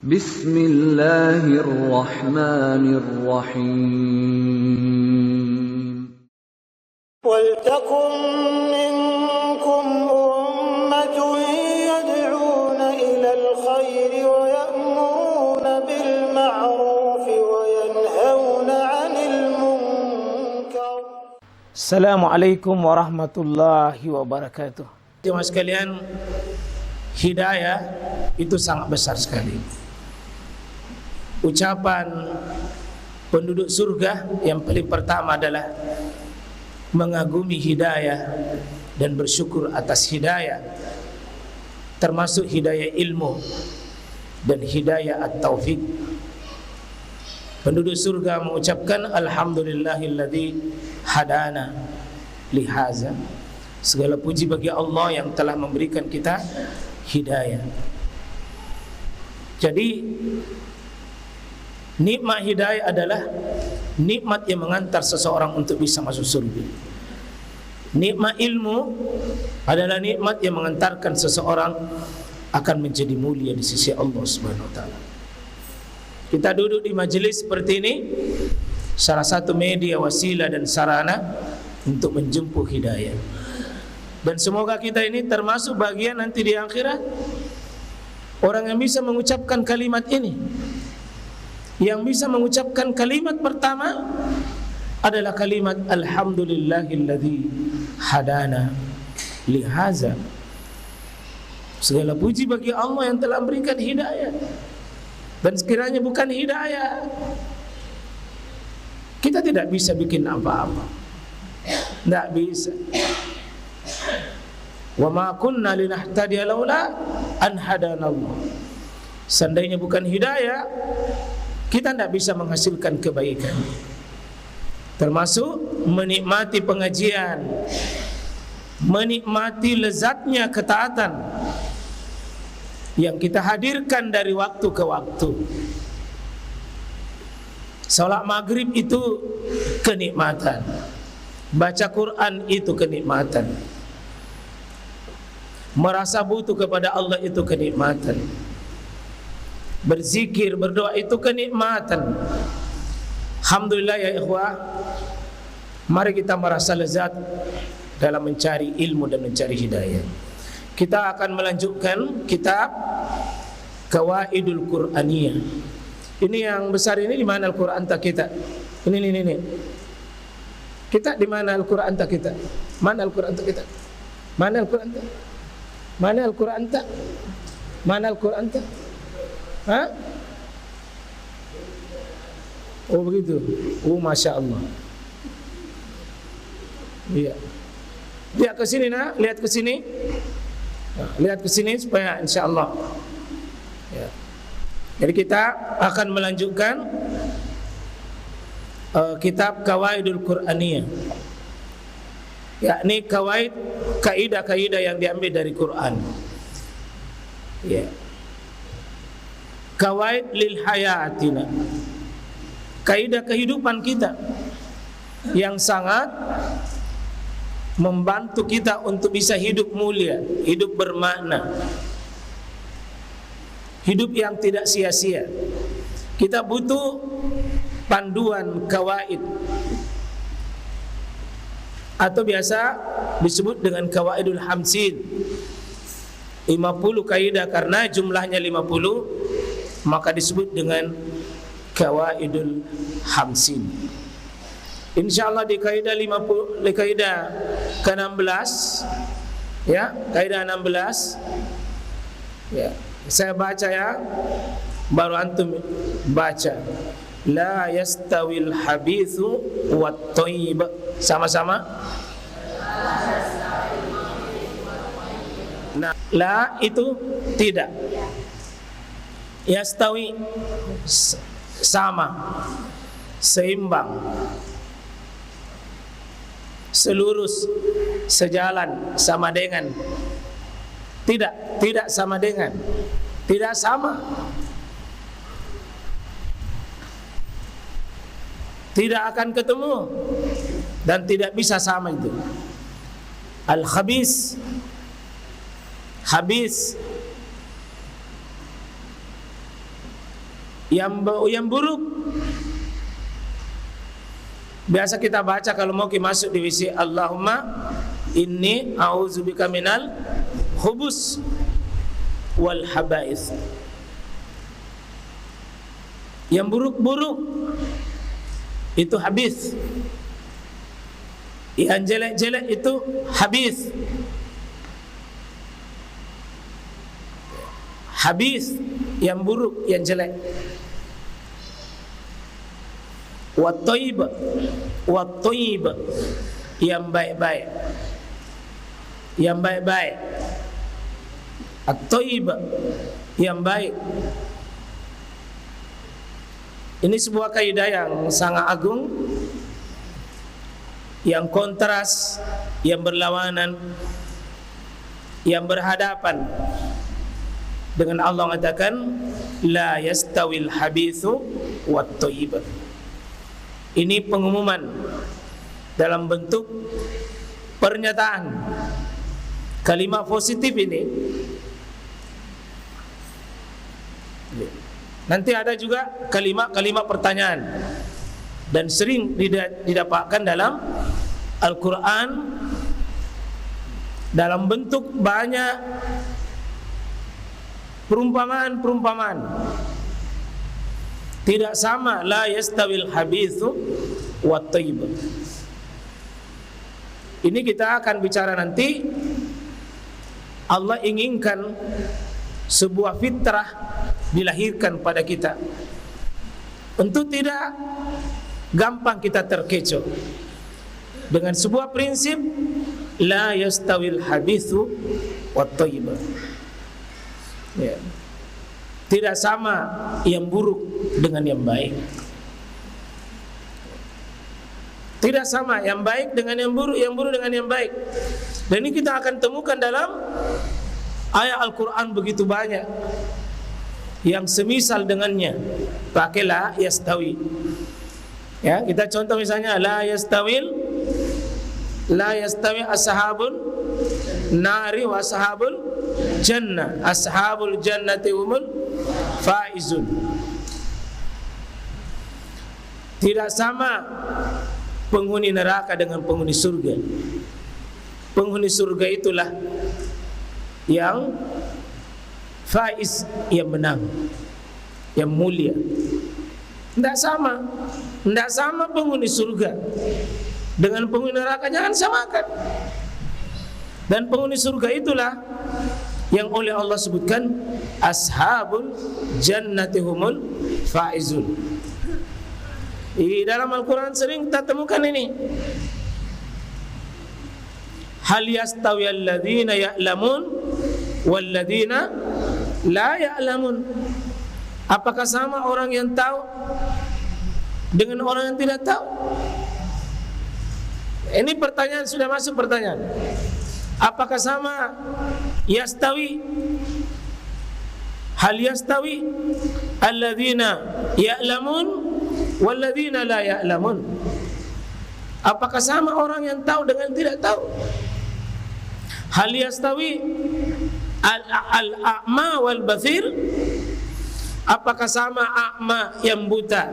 Bismillahirrahmanirrahim. وَلْتَكُنْ مِنْكُمْ أُمَّةٌ يَدْعُونَ إِلَى الْخَيْرِ وَيَأْمُرُونَ بِالْمَعْرُوفِ وَيَنْهَوْنَ عَنِ الْمُنْكَرِ. Assalamualaikum warahmatullahi wabarakatuh. Jemaah sekalian, hidayah itu sangat besar sekali. Ucapan penduduk surga yang paling pertama adalah mengagumi hidayah dan bersyukur atas hidayah, termasuk hidayah ilmu dan hidayah at-taufik. Penduduk surga mengucapkan alhamdulillahilladzi hadana lihaza. Segala puji bagi Allah yang telah memberikan kita hidayah. Jadi nikmat hidayah adalah nikmat yang mengantar seseorang untuk bisa masuk surga. Nikmat ilmu adalah nikmat yang mengantarkan seseorang akan menjadi mulia di sisi Allah Subhanahu wa taala. Kita duduk di majelis seperti ini, salah satu media, wasilah dan sarana untuk menjemput hidayah. Dan semoga kita ini termasuk bagian nanti di akhirat orang yang bisa mengucapkan kalimat ini. Yang bisa mengucapkan kalimat pertama adalah kalimat alhamdulillahilladzi hadana lihaza. Segala puji bagi Allah yang telah memberikan hidayah. Dan sekiranya bukan hidayah, kita tidak bisa bikin apa-apa. Tidak bisa. Wa ma kunna linahtadiya laula an hadanallah. Seandainya bukan hidayah, kita tidak bisa menghasilkan kebaikan. Termasuk menikmati pengajian, menikmati lezatnya ketaatan yang kita hadirkan dari waktu ke waktu. Salat maghrib itu kenikmatan, baca Quran itu kenikmatan, merasa butuh kepada Allah itu kenikmatan, berzikir, berdoa itu kenikmatan. Alhamdulillah ya ikhwah, mari kita merasa lezat dalam mencari ilmu dan mencari hidayah. Kita akan melanjutkan kitab Qawaidul Qur'aniyah. Ini yang besar ini di mana Al-Qur'an tak kita? Ini. Kita di mana Al-Qur'an tak kita? Mana Al-Qur'an tak kita? Mana Al-Qur'an tak? Mana Al-Qur'an tak? Mana Al-Qur'an tak? Hah? Oh begitu. Oh masya Allah. Iya. Lihat ke sini nak, lihat ke sini. Nah, lihat ke sini supaya insya Allah. Ya. Jadi kita akan melanjutkan kitab Qawaidul Qur'aniyah. Yakni kawaid, kaidah-kaidah yang diambil dari Quran. Ya. Kawaid lil hayatina. Kaidah kehidupan kita yang sangat membantu kita untuk bisa hidup mulia, hidup bermakna, hidup yang tidak sia-sia. Kita butuh panduan kawaid, atau biasa disebut dengan kawaidul hamsin. 50 kaidah, karena jumlahnya 50 maka disebut dengan kawaidul hamsin. InsyaAllah di kaidah 50, di kaidah ke-16, ya, kaidah 16, ya, saya baca ya, baru antum baca. La yastawil habithu wat thayyib. Sama-sama. Nah, la itu tidak. Yastawi sama, seimbang, selurus, sejalan, sama dengan. Tidak sama dengan, tidak sama, tidak akan ketemu dan tidak bisa sama itu. Al-khabis, habis, yang buruk. Biasa kita baca kalau mau masuk di WC, Allahumma inni a'udzubika minal khubus wal haba'its. Yang buruk-buruk itu habis, yang jelek-jelek itu habis. Habis yang buruk, yang jelek. Wat-thayyib, wat-thayyib, yang baik-baik, yang baik-baik. At-thayyib, yang baik. Ini sebuah kaidah yang sangat agung, yang kontras, yang berlawanan, yang berhadapan dengan Allah mengatakan la yastawil habithu wat thayyib. Ini pengumuman dalam bentuk pernyataan. Kalimat positif ini nanti ada juga kalimat-kalimat pertanyaan, dan sering didapatkan dalam Al-Quran dalam bentuk banyak perumpamaan. Tidak sama la yastawil habithu wat thayyib. Ini kita akan bicara nanti. Allah inginkan sebuah fitrah dilahirkan pada kita untuk tidak gampang kita terkecoh dengan sebuah prinsip la yastawil habithu wat thayyib. Ya. Tidak sama yang buruk dengan yang baik. Tidak sama yang baik dengan yang buruk dengan yang baik. Dan ini kita akan temukan dalam ayat Al-Quran begitu banyak yang semisal dengannya. Pakailah yastawi. Ya, kita contoh misalnya la yastawi ashabun nari wa ashabul jannah. Ashabul jannati humul faizun. Tidak sama penghuni neraka dengan penghuni surga. Penghuni surga itulah yang faiz, yang menang, yang mulia. Tidak sama penghuni surga dengan penghuni neraka, jangan samakan. Dan penghuni surga itulah yang oleh Allah sebutkan ashabul jannati humul faizun. Di dalam Al-Quran sering kita temukan ini. Hal yastawi alladhina ya'lamun walladhina la ya'lamun. Apakah sama orang yang tahu dengan orang yang tidak tahu? Ini pertanyaan, sudah masuk pertanyaan. Apakah sama yastawi? Hal yastawi alladhina ya'lamun walladhina la ya'lamun. Apakah sama orang yang tahu dengan tidak tahu? Hal yastawi al-a'ma wal basir? Apakah sama a'ma yang buta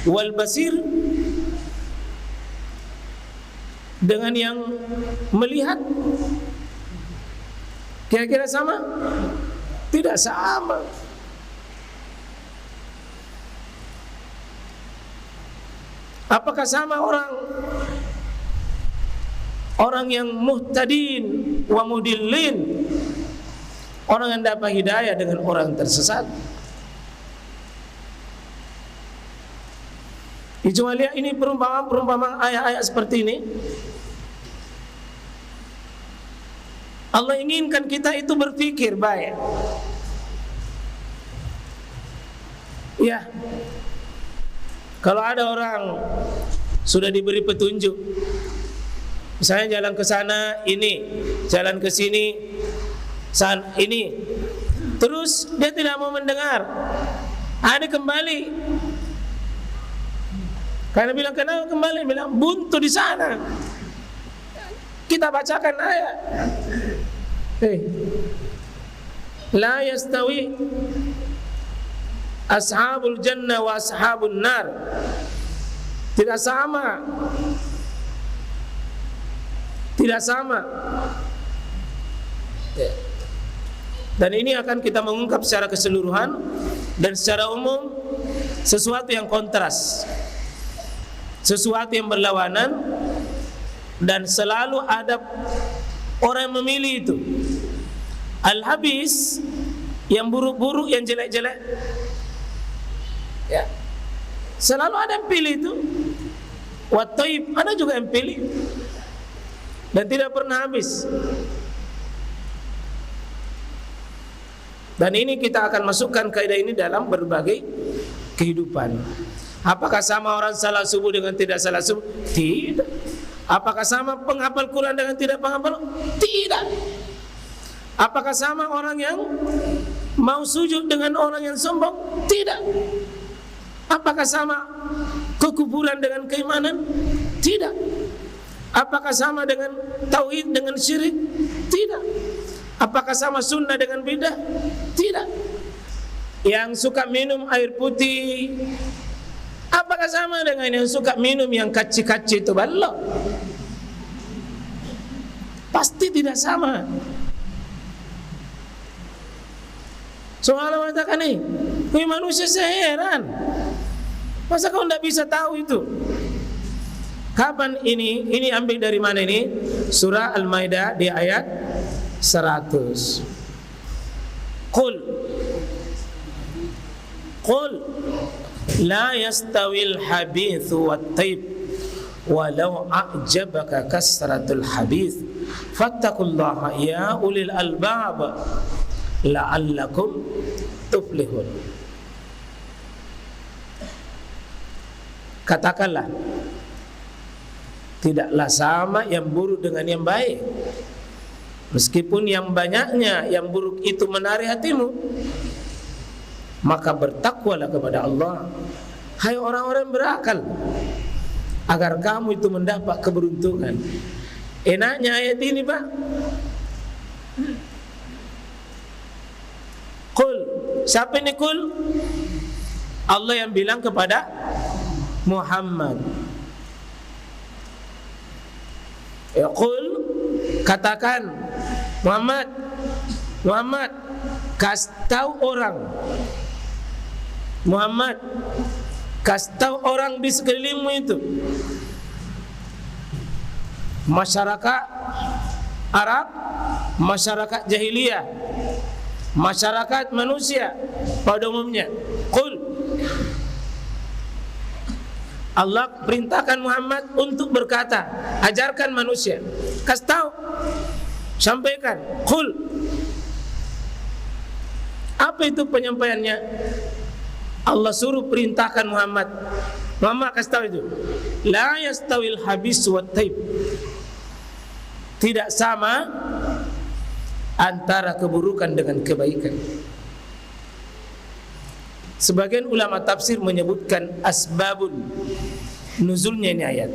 wal basir dengan yang melihat? Kira-kira sama? Tidak sama. Apakah sama orang yang muhtadin wa mudillin, orang yang dapat hidayah dengan orang tersesat? Cuma lihat ini perumpamaan ayat-ayat seperti ini. Allah inginkan kita itu berpikir baik. Ya, kalau ada orang sudah diberi petunjuk, misalnya jalan ke sana ini, jalan ke sini ini, terus dia tidak mau mendengar, ada kembali. Karena bilang kenapa kembali, bilang buntu di sana. Kita bacakan ayat. La yastawi ashabul jannah wa ashabun nar. Tidak sama. Tidak sama. Dan ini akan kita mengungkap secara keseluruhan dan secara umum sesuatu yang kontras, sesuatu yang berlawanan, dan selalu ada orang yang memilih itu. Al-habis, yang buruk-buruk, yang jelek-jelek, ya, selalu ada yang pilih itu. Wat-thayyib, ada juga yang pilih dan tidak pernah habis. Dan ini kita akan masukkan kaidah ini dalam berbagai kehidupan. Apakah sama orang salat subuh dengan tidak salat subuh? Tidak. Apakah sama penghafal Quran dengan tidak penghafal? Tidak. Apakah sama orang yang mau sujud dengan orang yang sombong? Tidak. Apakah sama kekufuran dengan keimanan? Tidak. Apakah sama dengan tauhid dengan syirik? Tidak. Apakah sama sunnah dengan bidah? Tidak. Yang suka minum air putih, apakah sama dengan yang suka minum yang kaci-kaci itu balok? Pasti tidak sama. Soalnya mengatakan nih, manusia saya heran, masa kau tidak bisa tahu itu? Kapan ini? Ini ambil dari mana ini? Surah Al-Maidah di ayat 100. Qul la yastawil habithu wat-tayyib walau a'jabaka kasratul habith fattaqullaha ya ulil albab la'allakum tuflihun. Katakanlah, tidaklah sama yang buruk dengan yang baik, meskipun yang banyaknya yang buruk itu menarik hatimu. Maka bertakwalah kepada Allah, hai orang-orang berakal, agar kamu itu mendapat keberuntungan. Enaknya ayat ini, Pak. Qul, siapa ini qul? Allah yang bilang kepada Muhammad. Ya qul, katakan, Muhammad, kasih tahu orang. Muhammad, kasih tahu orang di sekelilingmu itu, masyarakat Arab, masyarakat jahiliyah, masyarakat manusia pada umumnya. Qul, Allah perintahkan Muhammad untuk berkata, ajarkan manusia, kasih tahu, sampaikan. Qul, apa itu penyampaiannya? Allah suruh perintahkan Muhammad kasih tahu itu, la yastawil habis wat taib, tidak sama antara keburukan dengan kebaikan. Sebagian ulama tafsir menyebutkan asbabun nuzulnya ini ayat,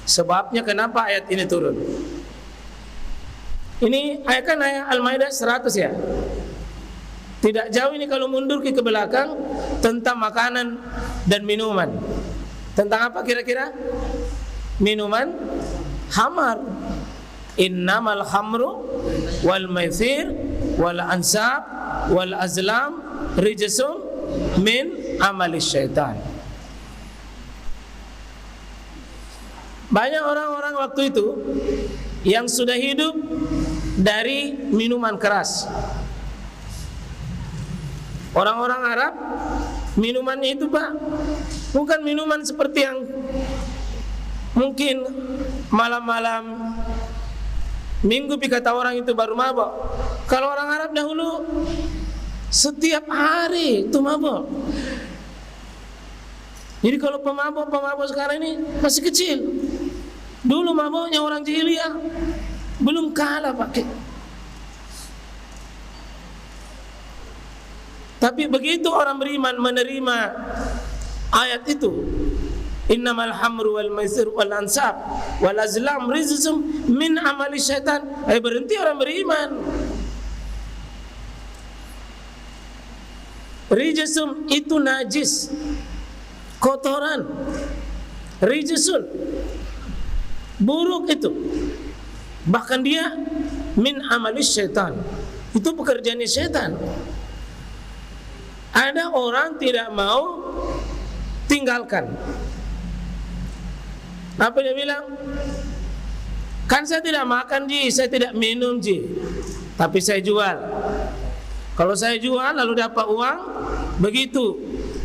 sebabnya kenapa ayat ini turun. Ini ayat kan ayat Al-Maidah 100 ya. Tidak jauh ini kalau mundur ke belakang tentang makanan dan minuman. Tentang apa kira-kira? Minuman khamar. Innamal khamru wal maisir wal ansab wal azlam rijsum min amalis syaitan. Banyak orang-orang waktu itu yang sudah hidup dari minuman keras. Orang-orang Arab, minumannya itu, Pak, bukan minuman seperti yang mungkin malam-malam minggu kata orang itu baru mabok. Kalau orang Arab dahulu setiap hari itu mabok. Jadi kalau pemabok sekarang ini masih kecil. Dulu maboknya orang jahiliyah belum kalah, Pak. Tapi begitu orang beriman menerima ayat itu, innamal hamru wal maisir wal ansab wal azlam rizqum min amali syaitan, berhenti orang beriman. Rijsun itu najis, kotoran. Rijsun buruk itu. Bahkan dia min amalis syaitan. Itu pekerjaannya syaitan. Ada orang tidak mau tinggalkan. Apa dia bilang? Kan saya tidak makan ji, saya tidak minum ji, tapi saya jual. Kalau saya jual lalu dapat uang, begitu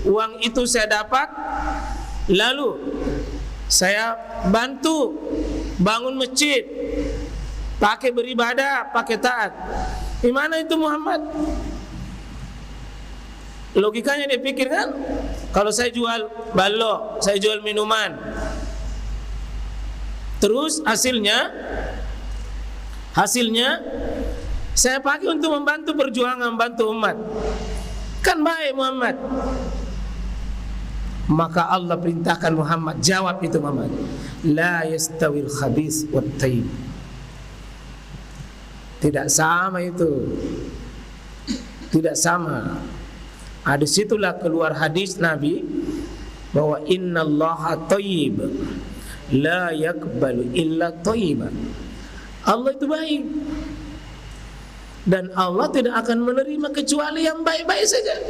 uang itu saya dapat, lalu saya bantu bangun masjid, pakai beribadah, pakai taat. Gimana itu Muhammad? Logikanya dia pikir kan, kalau saya jual balok, saya jual minuman, terus hasilnya saya pakai untuk membantu perjuangan, membantu umat, kan baik Muhammad. Maka Allah perintahkan Muhammad, jawab itu Muhammad, la yastawil khabis wat tayyib. Tidak sama itu, tidak sama. Disitulah keluar hadis Nabi bahwa innallaha thayyib la yakbalu illa thayyiban. Allah itu baik dan Allah tidak akan menerima kecuali yang baik-baik saja.